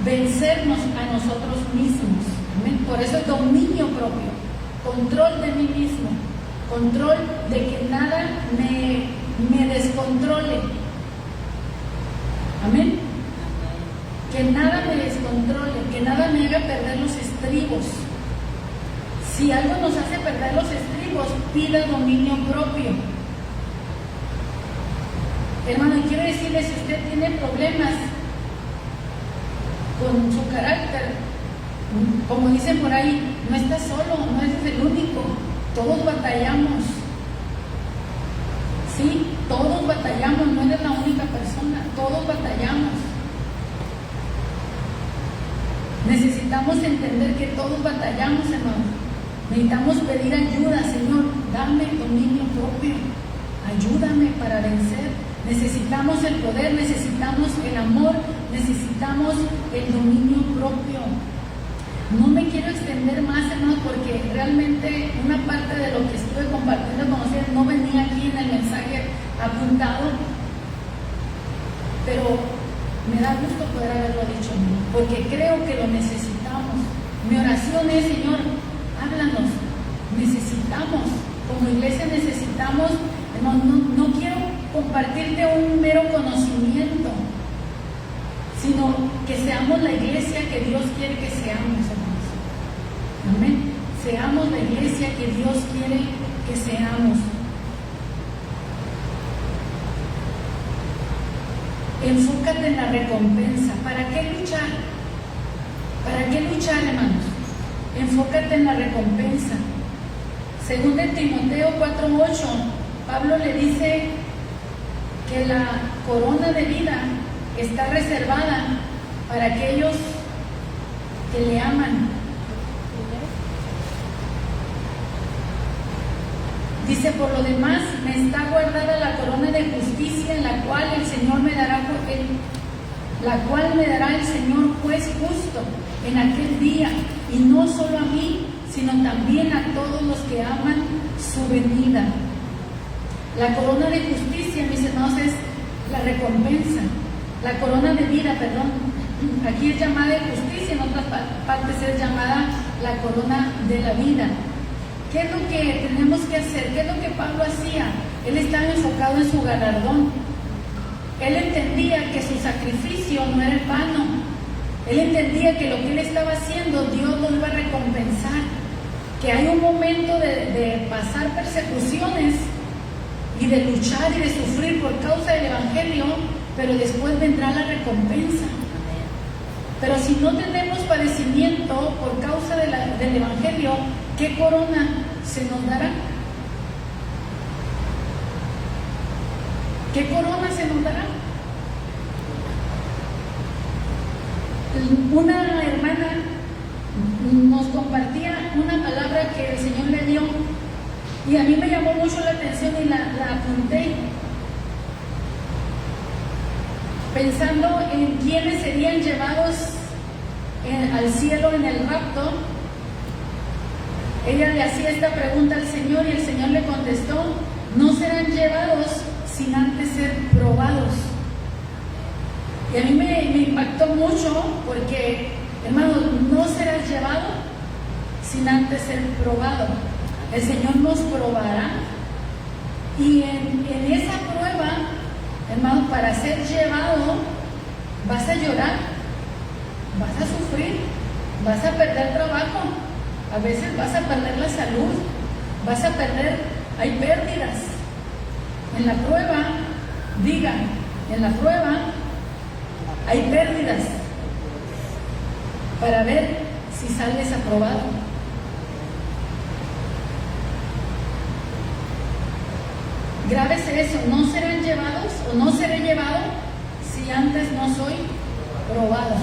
vencernos a nosotros mismos. ¿Amén? Por eso el dominio propio, control de mí mismo, control de que nada me descontrole. Amén. Que nada me descontrole, que nada me haga perder los estribos. Si algo nos hace perder los estribos, pida dominio propio. Hermano, quiero decirle, si usted tiene problemas con su carácter, como dicen por ahí, no está solo, no es el único. Todos batallamos. Sí, todos batallamos, no eres la única persona, todos batallamos. Necesitamos entender que todos batallamos, hermano. Necesitamos pedir ayuda. Señor, dame dominio propio, ayúdame para vencer. Necesitamos el poder, necesitamos el amor, necesitamos el dominio propio. No me quiero extender más, hermanos, porque realmente una parte de lo que estuve compartiendo con ustedes no venía aquí en el mensaje apuntado, pero me da gusto poder haberlo dicho, porque creo que lo necesitamos. Mi oración es, Señor, háblanos, necesitamos, como iglesia necesitamos, no quiero compartirte un mero conocimiento, sino que seamos la iglesia que Dios quiere que seamos, hermanos. Amén. Seamos la iglesia que Dios quiere que seamos. Enfócate en la recompensa. ¿Para qué luchar? ¿Para qué luchar, hermanos? Enfócate en la recompensa. Según de Timoteo 4:8, Pablo le dice que la corona de vida está reservada para aquellos que le aman. Dice, por lo demás, me está guardada la corona de justicia, en la cual el Señor me dará, el Señor juez justo en aquel día, y no solo a mí, sino también a todos los que aman su venida. La corona de justicia, mis hermanos, es la recompensa. La corona de vida, perdón, aquí es llamada de justicia, en otras partes es llamada la corona de la vida. ¿Qué es lo que tenemos que hacer? ¿Qué es lo que Pablo hacía? Él estaba enfocado en su galardón. Él entendía que su sacrificio no era en vano. Él entendía que lo que él estaba haciendo, Dios lo iba a recompensar. Que hay un momento de pasar persecuciones y de luchar y de sufrir por causa del Evangelio, pero después vendrá la recompensa. Pero si no tenemos padecimiento por causa del Evangelio, ¿qué corona se nos dará? ¿Qué corona se nos dará? Una hermana nos compartía una palabra que el Señor le dio y a mí me llamó mucho la atención y la apunté, pensando en quiénes serían llevados al cielo en el rapto. Ella le hacía esta pregunta al Señor y el Señor le contestó: no serán llevados sin antes ser probados. Y a mí me impactó mucho porque, hermano, no serás llevado sin antes ser probado. El Señor nos probará y en esa prueba, hermano, para ser llevado vas a llorar, vas a sufrir, vas a perder trabajo, a veces vas a perder la salud, vas a perder, hay pérdidas. En la prueba, digan, en la prueba hay pérdidas para ver si sales aprobado. Grábese eso, no serán llevados o no seré llevado si antes no soy probado.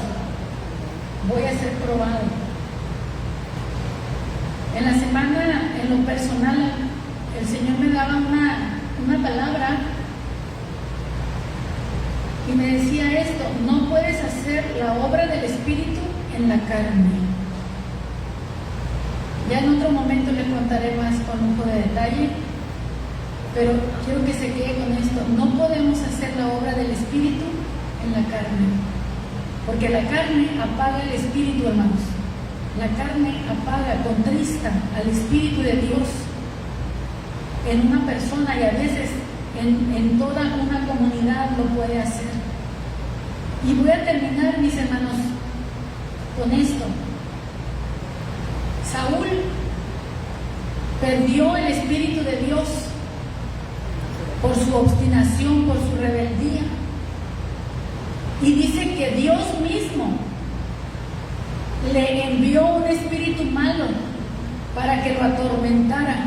Voy a ser probado. En la semana, en lo personal, el Señor me daba una palabra y me decía esto: no puedes hacer la obra del Espíritu en la carne. Ya en otro momento le contaré más con lujo de detalle, pero quiero que se quede con esto: no podemos hacer la obra del Espíritu en la carne, porque la carne apaga el Espíritu, hermanos. La carne apaga, contrista al Espíritu de Dios en una persona, y a veces en toda una comunidad lo puede hacer. Y voy a terminar, mis hermanos, con esto. Saúl perdió el Espíritu de Dios por su obstinación, por su rebeldía. Y dice que Dios mismo le envió un espíritu malo para que lo atormentara.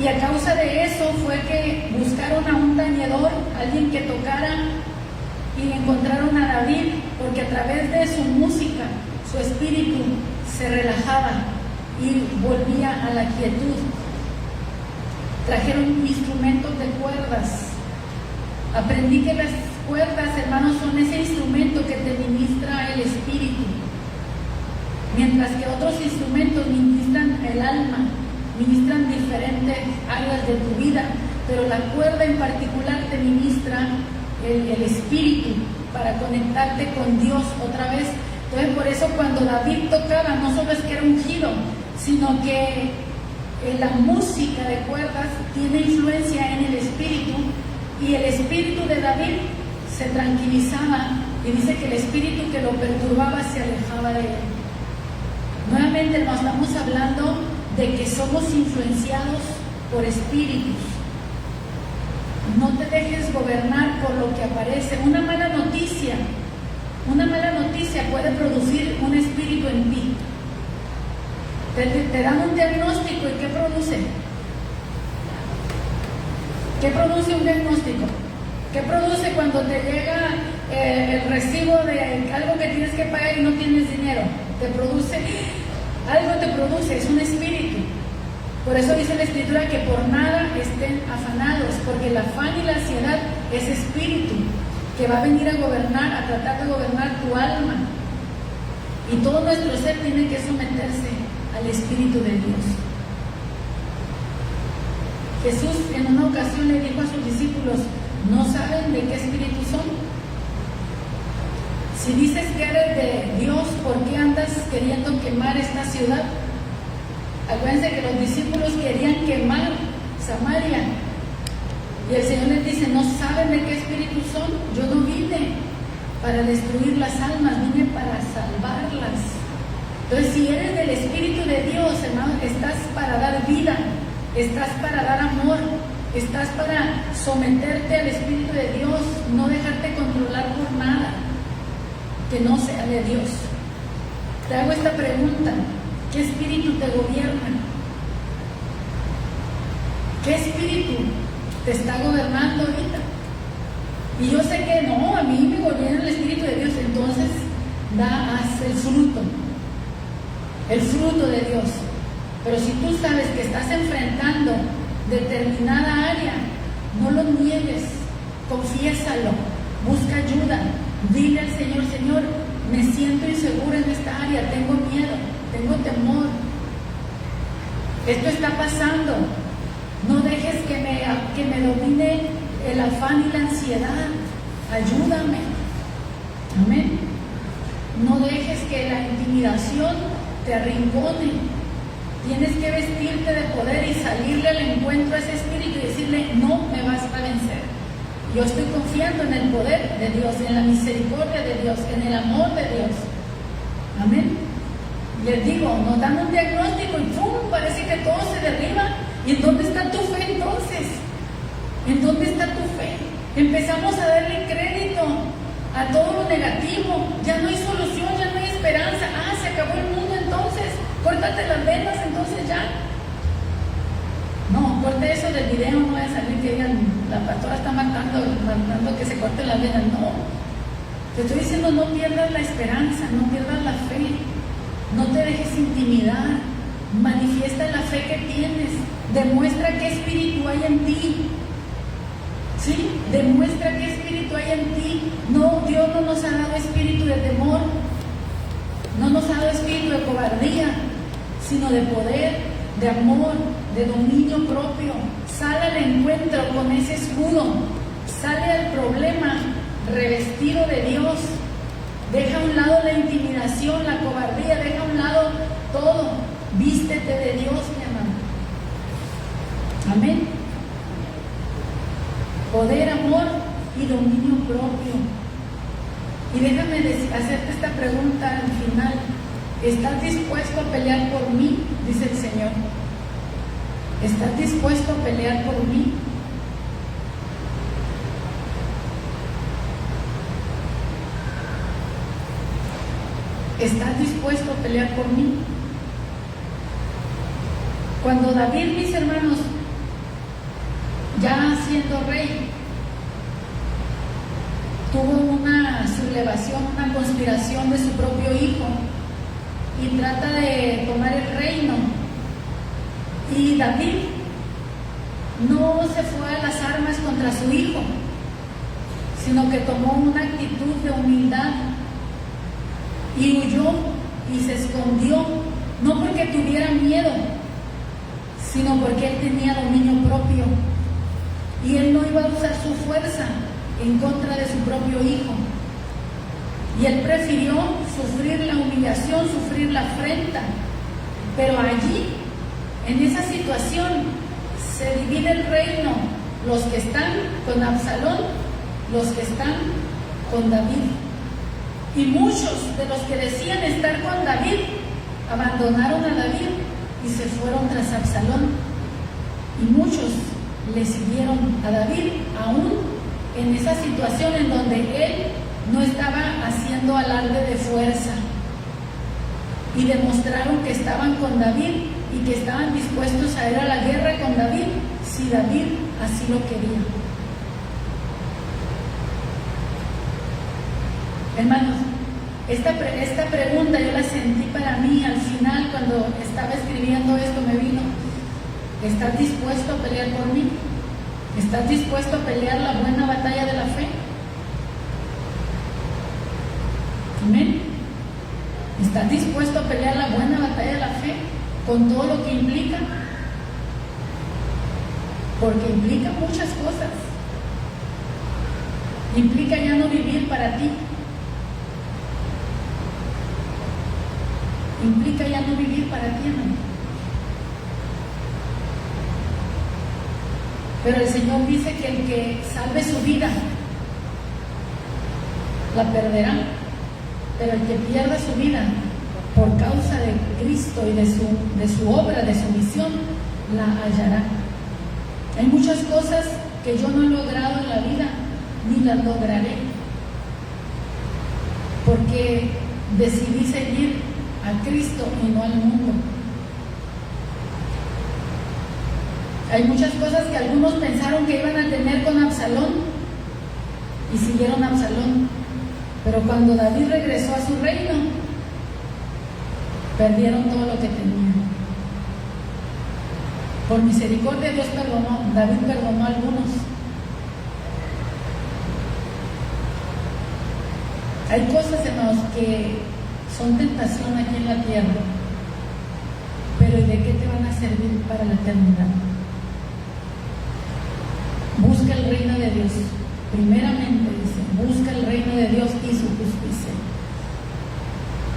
Y a causa de eso fue que buscaron a un tañedor, alguien que tocara, y encontraron a David, porque a través de su música, su espíritu se relajaba y volvía a la quietud. Trajeron instrumentos de cuerdas. Aprendí que las cuerdas, hermanos, son ese instrumento que te ministra el espíritu. mientras que otros instrumentos ministran el alma, ministran diferentes áreas de tu vida, pero la cuerda en particular te ministra el espíritu para conectarte con Dios otra vez. Entonces por eso cuando David tocaba, no solo es que era ungido, sino que la música de cuerdas tiene influencia en el espíritu, y el espíritu de David se tranquilizaba, y dice que el espíritu que lo perturbaba se alejaba de él. Nuevamente nos estamos hablando de que somos influenciados por espíritus. No te dejes gobernar por lo que aparece. Una mala noticia puede producir un espíritu en ti. Te dan un diagnóstico, ¿y qué produce? ¿Qué produce un diagnóstico? ¿Qué produce cuando te llega el recibo de algo que tienes que pagar y no tienes dinero? Algo te produce, es un espíritu. Por eso dice la Escritura que por nada estén afanados, porque el afán y la ansiedad es espíritu que va a venir a gobernar, a tratar de gobernar tu alma. Y todo nuestro ser tiene que someterse al Espíritu de Dios. Jesús en una ocasión le dijo a sus discípulos: ¿no saben de qué espíritu son? Si dices que eres de Dios, ¿por qué andas queriendo quemar esta ciudad? Acuérdense que los discípulos querían quemar Samaria, y el Señor les dice: ¿no saben de qué espíritu son? Yo no vine para destruir las almas, vine para salvarlas. Entonces, si eres del Espíritu de Dios, hermano, estás para dar vida, estás para dar amor, estás para someterte al Espíritu de Dios, no dejarte controlar por nada que no sea de Dios. Te hago esta pregunta: ¿qué espíritu te gobierna? ¿Qué espíritu te está gobernando ahorita? Y yo sé que no, a mí me gobierna el Espíritu de Dios. Entonces haz el fruto de Dios. Pero si tú sabes que estás enfrentando determinada área, no lo niegues, confiésalo, busca ayuda, dile al Señor: Señor, me siento insegura en esta área, tengo miedo, tengo temor, esto está pasando. No dejes que me domine el afán y la ansiedad, ayúdame. Amén. No dejes que la intimidación te arrincone. Tienes que vestirte de poder y salirle al encuentro a ese espíritu y decirle: no me vas a vencer. Yo estoy confiando en el poder de Dios, en la misericordia de Dios, en el amor de Dios. Amén. Les digo, nos dan un diagnóstico y ¡pum!, parece que todo se derriba. ¿Y en dónde está tu fe entonces? ¿En dónde está tu fe? Empezamos a darle crédito a todo lo negativo. Ya no hay solución, ya no hay esperanza. Se acabó el mundo entonces. Córtate las venas entonces ya. No, corte eso del video, no va a salir que digan: la pastora está mandando que se corte las venas. No. Te estoy diciendo: no pierdas la esperanza, no pierdas la fe. No te dejes intimidar. Manifiesta la fe que tienes. Demuestra qué espíritu hay en ti. ¿Sí? Demuestra qué espíritu hay en ti. No, Dios no nos ha dado espíritu de temor, no nos ha dado espíritu de cobardía, sino de poder, de amor, de dominio propio. Sale al encuentro con ese escudo, sale al problema revestido de Dios. Deja a un lado la intimidación, la cobardía, deja a un lado todo. Vístete de Dios, mi amado. Amén. Poder, amor y dominio propio. Y déjame hacerte esta pregunta al final: ¿estás dispuesto a pelear por mí? Dice el Señor. ¿Estás dispuesto a pelear por mí? ¿Estás dispuesto a pelear por mí? Cuando David, mis hermanos, ya siendo rey, tuvo una sublevación, una conspiración de su propio hijo, y trata de tomar el reino. Y David no se fue a las armas contra su hijo, sino que tomó una actitud de humildad y huyó y se escondió, no porque tuviera miedo, sino porque él tenía dominio propio. Y él no iba a usar su fuerza en contra de su propio hijo. Y él prefirió sufrir la humillación, sufrir la afrenta. Pero allí, en esa situación, se divide el reino. Los que están con Absalón, los que están con David. Y muchos de los que decían estar con David, abandonaron a David y se fueron tras Absalón. Y muchos le siguieron a David, aún en esa situación en donde él no estaba haciendo alarde de fuerza. Y demostraron que estaban con David y que estaban dispuestos a ir a la guerra con David si David así lo quería. Hermanos, esta pregunta yo la sentí para mí al final cuando estaba escribiendo esto, me vino: ¿estás dispuesto a pelear por mí? ¿Estás dispuesto a pelear la buena batalla de la fe? Amén. ¿Estás dispuesto a pelear la buena batalla de la fe con todo lo que implica? Porque implica muchas cosas. Implica ya no vivir para ti. Implica ya no vivir para ti, hermano. Pero el Señor dice que el que salve su vida la perderá, pero el que pierda su vida por causa de Cristo y de su obra, de su misión, la hallará. Hay muchas cosas que yo no he logrado en la vida, ni las lograré, porque decidí seguir a Cristo y no al mundo. Hay muchas cosas que algunos pensaron que iban a tener con Absalón y siguieron a Absalón, pero cuando David regresó a su reino, perdieron todo lo que tenían. Por misericordia Dios perdonó, David perdonó a algunos. Hay cosas, hermanos, que son tentación aquí en la tierra, pero ¿y de qué te van a servir para la eternidad? Busca el reino de Dios. Primeramente dice, busca el reino de Dios y su justicia.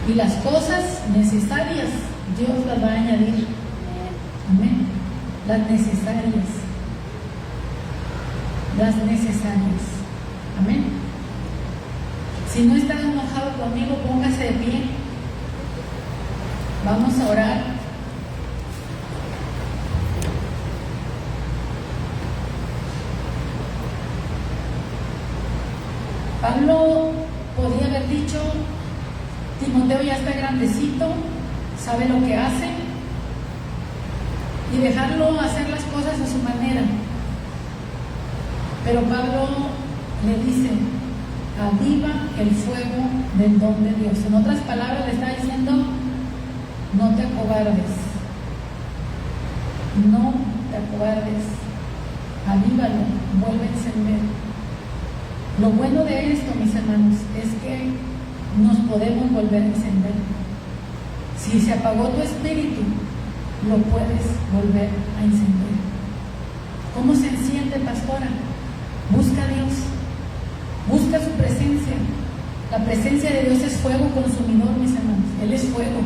Y las cosas necesarias Dios las va a añadir. Amén. Las necesarias. Las necesarias. Amén. Si no estás enojado conmigo, póngase de pie. Vamos a orar. Pablo podía haber dicho: Timoteo ya está grandecito, sabe lo que hace, y dejarlo hacer las cosas a su manera. Pero Pablo le dice: aviva el fuego del don de Dios. En otras palabras le está diciendo: no te acobardes, no te acobardes, avívalo, vuelve a encender. Lo bueno de esto, mis hermanos, es que nos podemos volver a encender. Si se apagó tu espíritu, lo puedes volver a encender. ¿Cómo se enciende, pastora? Busca a Dios, busca su presencia. La presencia de Dios es fuego consumidor, mis hermanos. Él es fuego,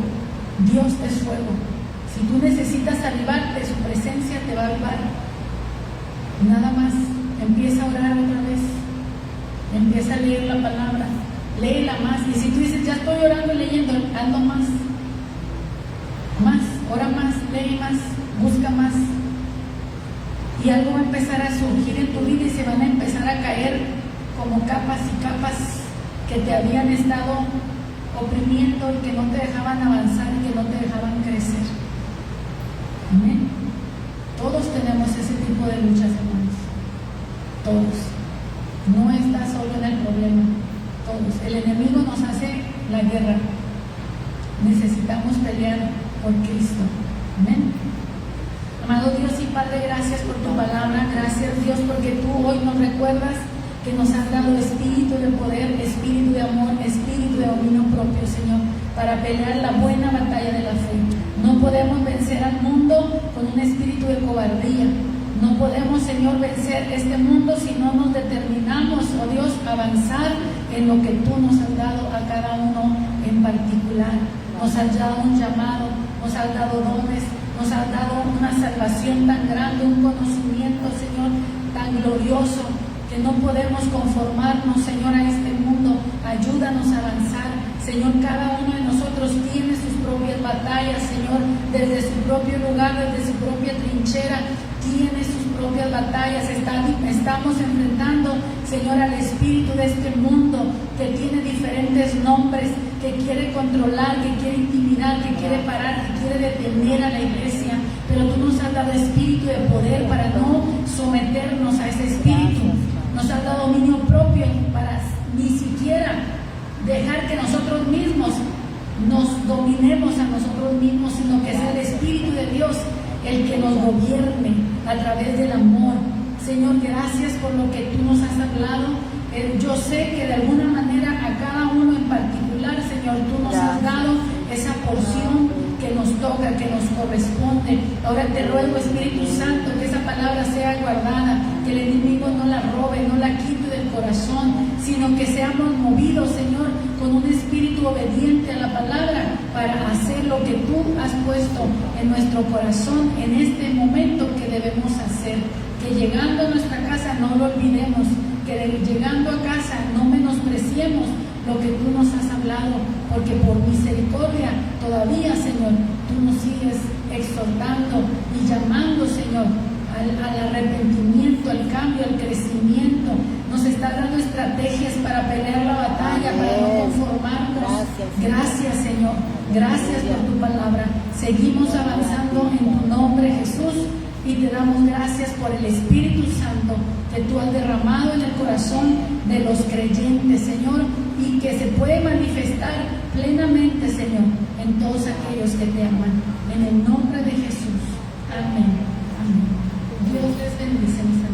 Dios es fuego. Si tú necesitas avivarte, su presencia te va a avivar. Nada más, empieza a orar otra vez. Empieza a leer la palabra, léela más. Y si tú dices: ya estoy orando y leyendo, ando más, ora más, lee más, busca más. Y algo va a empezar a surgir en tu vida y se van a empezar a caer como capas y capas que te habían estado oprimiendo y que no te dejaban avanzar y que no te dejaban crecer. Amén. Todos tenemos ese tipo de luchas, hermanos. Todos. No estás solo en el problema, todos. El enemigo nos hace la guerra. Necesitamos pelear por Cristo. Amén. Amado Dios y Padre, gracias por tu palabra. Gracias, Dios, porque tú hoy nos recuerdas que nos has dado espíritu de poder, espíritu de amor, espíritu de dominio propio, Señor, para pelear la buena batalla de la fe. No podemos vencer al mundo con un espíritu de cobardía. No podemos, Señor, vencer este mundo si no nos determinamos, oh Dios, a avanzar en lo que tú nos has dado a cada uno en particular. Nos has dado un llamado, nos has dado dones, nos has dado una salvación tan grande, un conocimiento, Señor, tan glorioso, que no podemos conformarnos, Señor, a este mundo. Ayúdanos a avanzar. Señor, cada uno de nosotros tiene sus propias batallas, Señor, desde su propio lugar, desde su propia trinchera, tiene sus propias batallas. Estamos enfrentando, Señor, al espíritu de este mundo que tiene diferentes nombres, que quiere controlar, que quiere intimidar, que quiere parar, que quiere detener a la iglesia. Pero tú nos has dado espíritu de poder para no someternos a ese espíritu. Nos has dado dominio propio para ni siquiera dejar que nosotros mismos nos dominemos a nosotros mismos, sino que sea el Espíritu de Dios el que nos gobierne a través del amor. Señor, gracias por lo que tú nos has hablado. Yo sé que de alguna manera a cada uno en particular, Señor, tú nos has dado esa porción que nos toca, que nos corresponde. Ahora te ruego, Espíritu Santo, que esa palabra sea guardada, que el enemigo no la robe, no la quite del corazón, sino que seamos movidos, Señor, con un espíritu obediente a la palabra para hacer lo que tú has puesto en nuestro corazón en este momento que debemos hacer. Que llegando a nuestra casa no lo olvidemos, que llegando a casa no menospreciemos lo que tú nos has hablado, porque por misericordia todavía, Señor, tú nos sigues exhortando y llamando, Señor, al arrepentimiento, al cambio, al crecimiento. Nos está dando estrategias para pelear la batalla, para no conformarnos. Gracias, Señor. Gracias por tu palabra. Seguimos avanzando en tu nombre, Jesús, y te damos gracias por el Espíritu Santo que tú has derramado en el corazón de los creyentes, Señor, y que se puede manifestar plenamente, Señor, en todos aquellos que te aman. En el nombre de Jesús. Amén. Amén. Dios les bendice, mis hermanos.